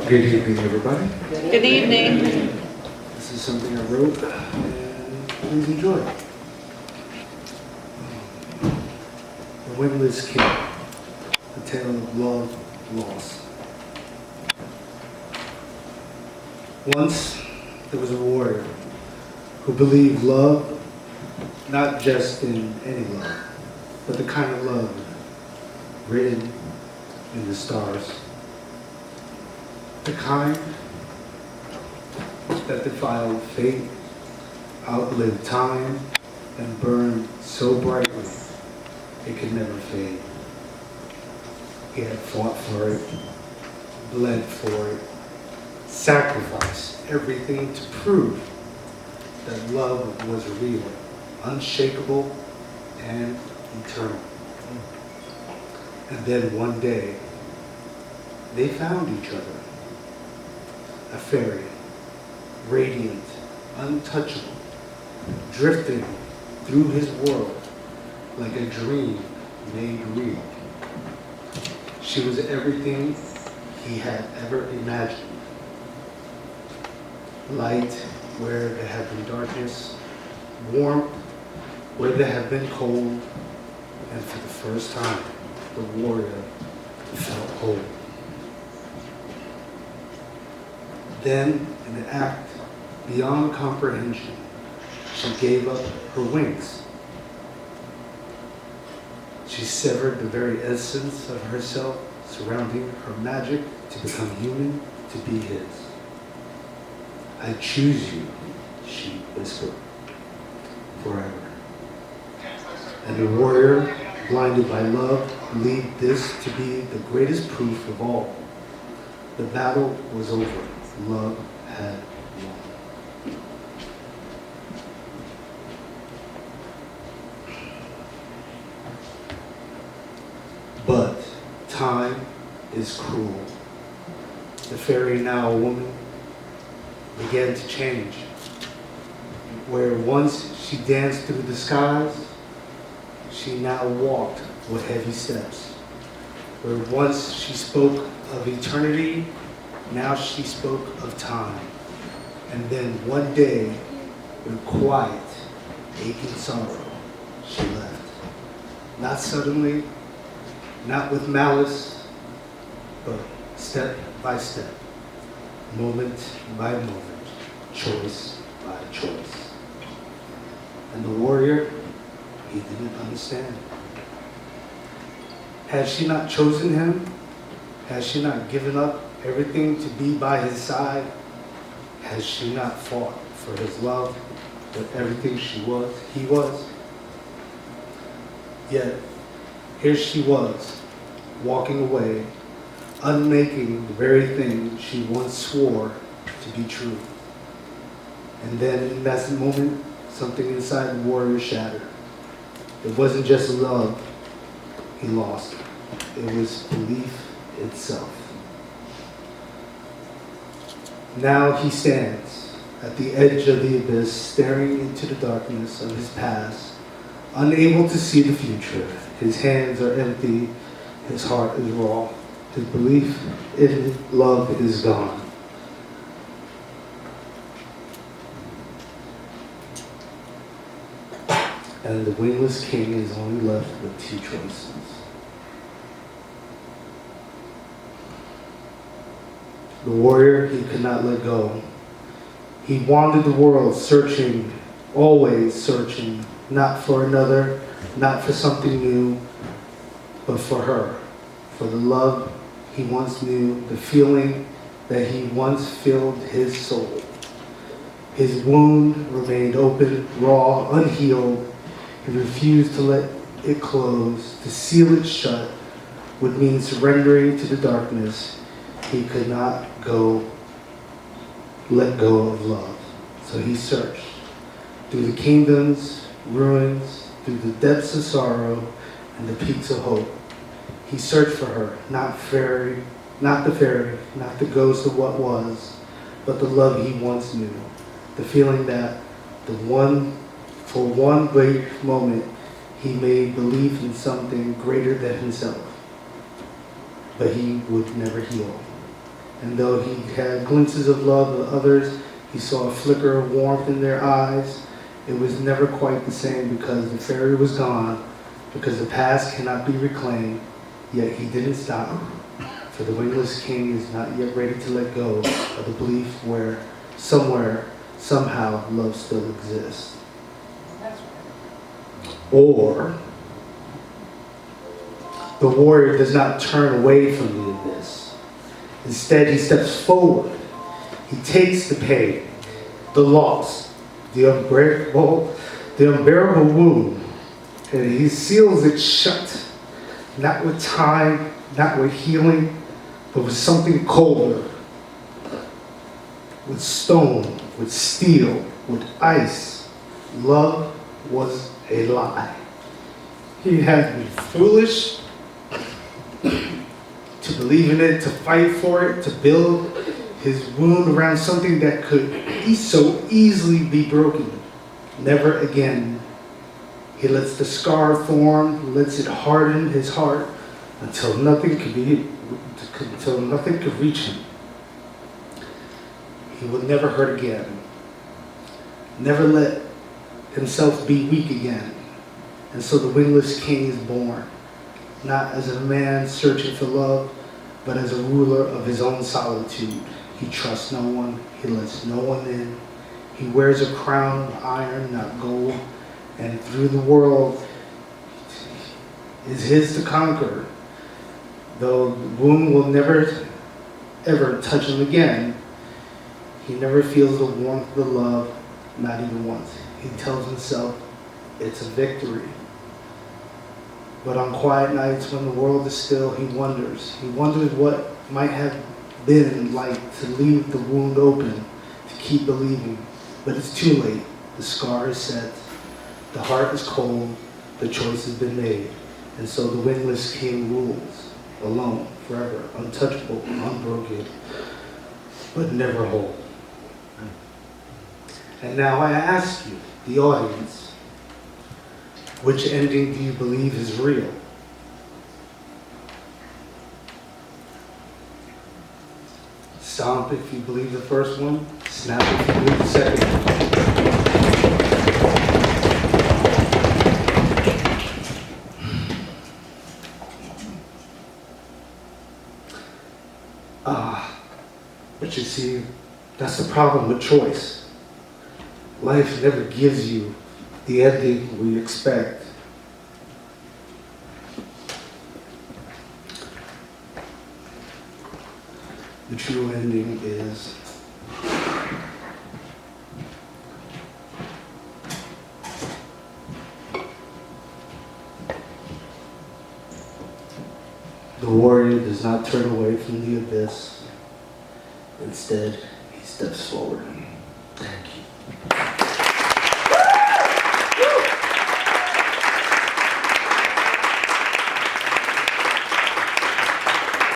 Good evening, everybody. Good evening. This is something I wrote, and please enjoy it. The Wingless King, a tale of love lost. Once, there was a warrior who believed love, not just in any love, but the kind of love written in the stars. The kind that defiled fate, outlived time, and burned so brightly it could never fade. He had fought for it, bled for it, sacrificed everything to prove that love was real, unshakable, and eternal. And then one day, they found each other. A fairy, radiant, untouchable, drifting through his world like a dream made real. She was everything he had ever imagined. Light where there had been darkness, warmth where there had been cold, and for the first time, the warrior felt whole. Then, in an act beyond comprehension, she gave up her wings. She severed the very essence of herself, surrounding her magic to become human, to be his. I choose you, she whispered, forever. And the warrior, blinded by love, believed this to be the greatest proof of all. The battle was over. Love had won. But time is cruel. The fairy, now a woman, began to change. Where once she danced through the skies, she now walked with heavy steps. Where once she spoke of eternity, now she spoke of time. And then one day, with quiet, aching sorrow, she left. Not suddenly, not with malice, but step by step, moment by moment, choice by choice. And the warrior, he didn't understand. Had she not chosen him? Had she not given up everything to be by his side? Has she not fought for his love with everything he was? Yet, here she was, walking away, unmaking the very thing she once swore to be true. And then in that moment, something inside the warrior shattered. It wasn't just love he lost, it was belief itself. Now he stands at the edge of the abyss, staring into the darkness of his past, unable to see the future. His hands are empty, his heart is raw, his belief in love is gone. And the wingless king is only left with two choices. The warrior, he could not let go. He wandered the world searching, always searching, not for another, not for something new, but for her, for the love he once knew, the feeling that he once filled his soul. His wound remained open, raw, unhealed. He refused to let it close. To seal it shut would mean surrendering to the darkness. He could not let go of love. So he searched through the kingdoms, ruins, through the depths of sorrow and the peaks of hope. He searched for her, not the fairy, not the ghost of what was, but the love he once knew. The feeling that for one great moment, he made belief in something greater than himself. But he would never heal. And though he had glimpses of love of others, he saw a flicker of warmth in their eyes. It was never quite the same because the fairy was gone, because the past cannot be reclaimed, yet he didn't stop. For the wingless king is not yet ready to let go of the belief where somewhere, somehow, love still exists. Or the warrior does not turn away from the abyss. Instead, he steps forward. He takes the pain, the loss, the unbearable wound, and he seals it shut, not with time, not with healing, but with something colder, with stone, with steel, with ice. Love was a lie. He had been foolish to believe in it, to fight for it, to build his wound around something that could so easily be broken. Never again. He lets the scar form, lets it harden his heart until nothing could reach him. He will never hurt again. Never let himself be weak again. And so the wingless king is born, not as a man searching for love, but as a ruler of his own solitude. He trusts no one. He lets no one in. He wears a crown of iron, not gold. And through the world is his to conquer. Though the wound will never, ever touch him again, he never feels the warmth of the love, not even once. He tells himself it's a victory. But on quiet nights when the world is still, he wonders. He wonders what might have been like to leave the wound open, to keep believing. But it's too late. The scar is set. The heart is cold. The choice has been made. And so the wingless king rules, alone, forever, untouchable, unbroken, but never whole. And now I ask you, the audience, which ending do you believe is real? Stomp if you believe the first one, snap if you believe the second one. But you see, that's the problem with choice. Life never gives you the ending we expect. The true ending is the warrior does not turn away from the abyss. Instead, he steps forward. Thank you.